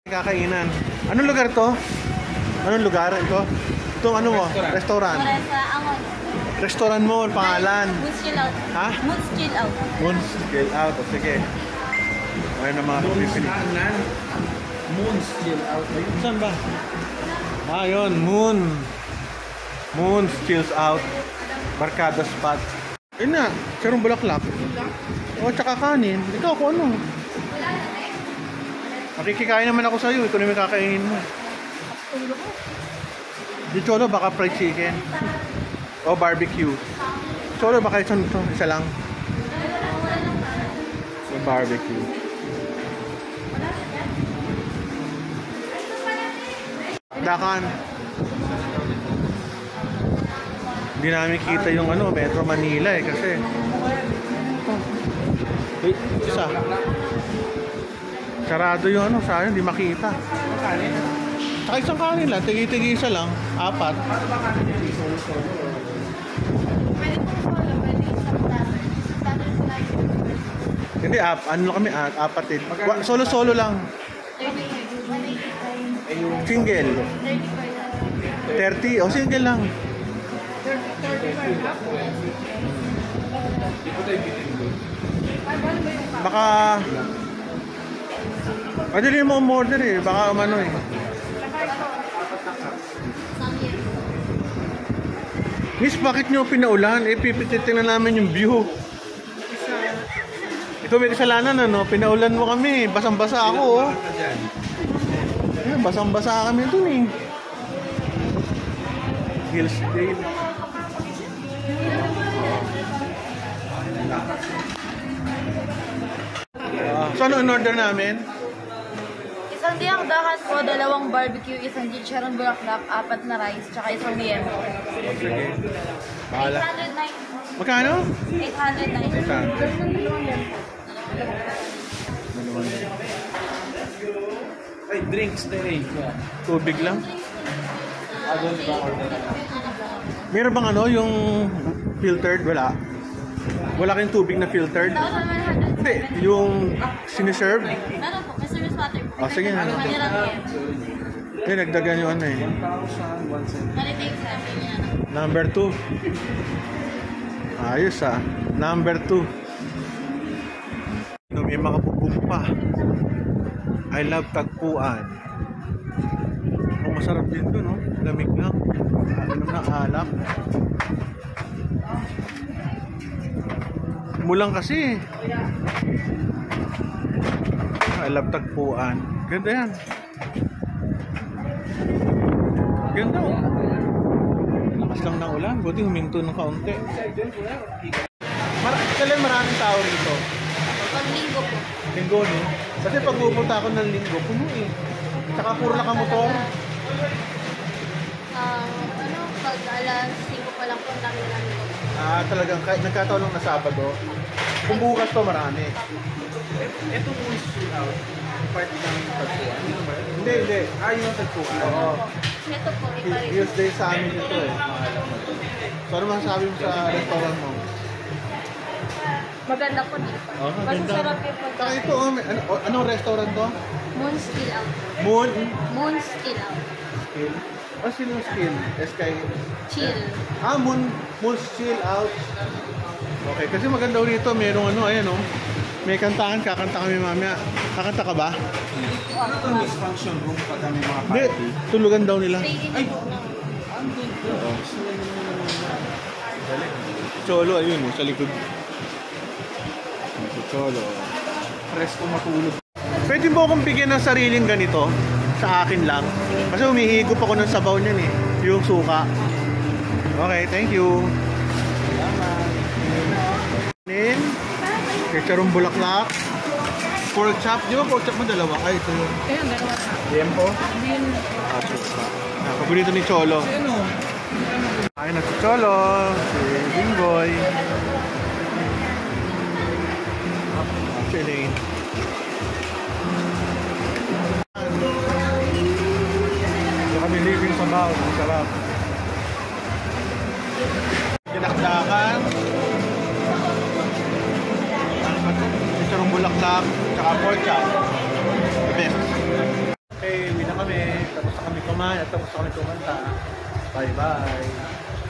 Kakainan. Anong lugar to? Anong lugar ito? Itong ano mo? Restaurant. Restaurant mo, ang pangalan? Moon's Chill Out. Ha? Moon's Chill Out. Moon's Chill Out. O, sige. Ayun ang mga pipili. Moon's Chill Out. Saan ba? Ah, yun. Moon's Chills Out. Barkada spot. Ayun na. Sarong bulaklak. O, tsaka kanin. Ikaw ako ano? Makikikain naman ako sa'yo. Ito naman kakainin mo. Di Cholo, baka fried chicken. O barbecue. Cholo, baka isa nito. Isa lang. So, barbecue. Dakan. Hindi namin kita yung ano, Metro Manila eh. Kasi wait, isa. Sarado yung ano, sayang, hindi makita. Saka isang kanin lang, tigi-tigi isa lang, 4. Pwede pong follow, pwede isang platter. Platter po like. Hindi, ano kami, 4 din. Solo-solo lang. 30. Single. 30, o single lang. Baka madali mo umorder eh. Baka umano eh. Miss, bakit nyo pinaulan? Eh, pipititin na namin yung view. Ito may kasalanan ano. Pinaulan mo kami. Basang-basa ako oh. Basang-basa kami dun eh. Hillsdale. So ano in-order namin? Isang diyang dahat po, 2 barbecue, isang chicharon bulaklak, 4 na rice, tsaka isang liempo. Sige. Bahala. 809. Magkano? 809. Ay, drinks na rin. Tubig lang. Meron bang ano yung filtered? Wala. Wala kayong tubig na filtered? 1,100. Hindi, yung siniserve? Meron po, may service water po. Oh, sige na. Hindi, nagdagan yung ano eh. 1,170. Nalitake sa amin yan. Number 2. Ayos ah. Number 2. May mga bubong pa. I love tagpuan. Oh, masarap din to, no? Lamig lang. Ano na alak. Mulang kasi. I love tagpuan. Ganda yan. Ganda oh. Lakas lang ng ulan. Buti huminto ng kaunti. Kailan maraming tao rito? Pag linggo po. Linggo, no? Kasi pag pupunta ako ng linggo, puno eh. Tsaka puro nakamotor. Pag alas 5 pa lang po, ang dami namin po. Ah, talagang nagkataon lang na Sabado. Kung bukas to marami. Ito po is chill out. Part ng tagpuan. Hindi. Yung tagpuan. Oo. Ito po, iba rin. Tuesday sa amin ito eh. So ano masasabi mo sa restaurant mo? Maganda po dito. Oh, Mas maganda. sarap yung Saka pagkain. ito, anong restaurant to? Moon's Chill Out. Moon? Moon's Chill Out. Skill? O sino skill? SK? Chill. Moon's Chill Out. Okay, kasi maganda rito. Merong ano, ayan oh. May kantahan, kakanta kami mamaya. Kakanta ka ba? Ano itong Miss Function Room pag kami mga Hindi, party? tulugan daw nila. Ay! Cholo, ayun oh, sa likod. Cholo. Presko matulog. Pwede mo akong bigyan ng sariling ganito sa akin lang. Kasi humihigop ako ng sabaw niyan eh. Yung suka. Okay, thank you. Salamat. Chicharong bulaklak. Pork chop. Di ba pork chop mo dalawa? Ay, ito yun. Ayun, dalawa na. Liempo? Paborito ni Cholo. Ay, na si Cholo. Si Bingboy. Si Elaine. So kami living sa baon. Ang sarap. Dinakdakan. Chicharong bulaklak. Tsaka pork chop. The best. tapos ako kumanta. Bye-bye!